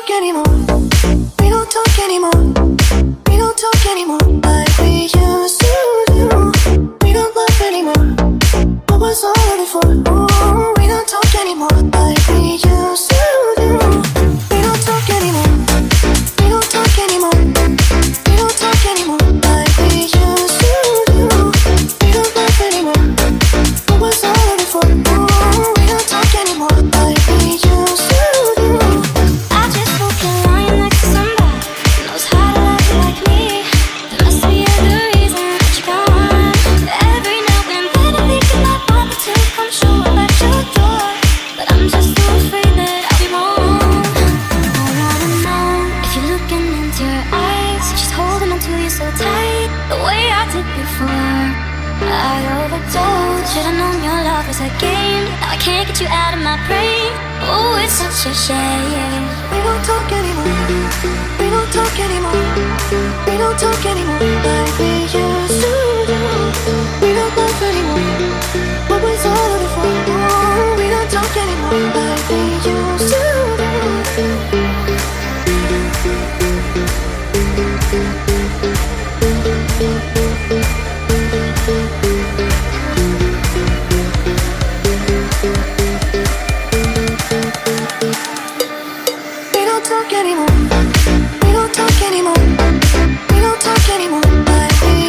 talk anymore. We don't talk anymore. We don't talk anymore like we used to do. We don't love anymore. What was all of it for? Ooh, we don't talk anymore like we used to do. We don't talk anymore. We don't talk anymore. We don't talk anymore like we used to do. We don't love anymore. What was all of it for? Ooh, we don't talk anymore like we used to do. I just hope you're lying next to somebody who knows how to love you like me. There must be other reason that you're gone. Every now and then I think I might want to come show up at your door, but I'm just so afraid that I'll be wrong. I wanna know if you're looking into your eyes, she's holding on to you so tight, the way I did before. I overdosed. Should've known your love was a game. Now I can't get you out of my brain. Oh, it's such a shame. We don't talk anymore. We don't talk anymore. We don't talk anymore like we used to do. We don't love anymore. What was all of it for? Oh, we don't talk anymore like we used to do. We don't talk anymore. We don't talk anymore. We don't talk anymore like we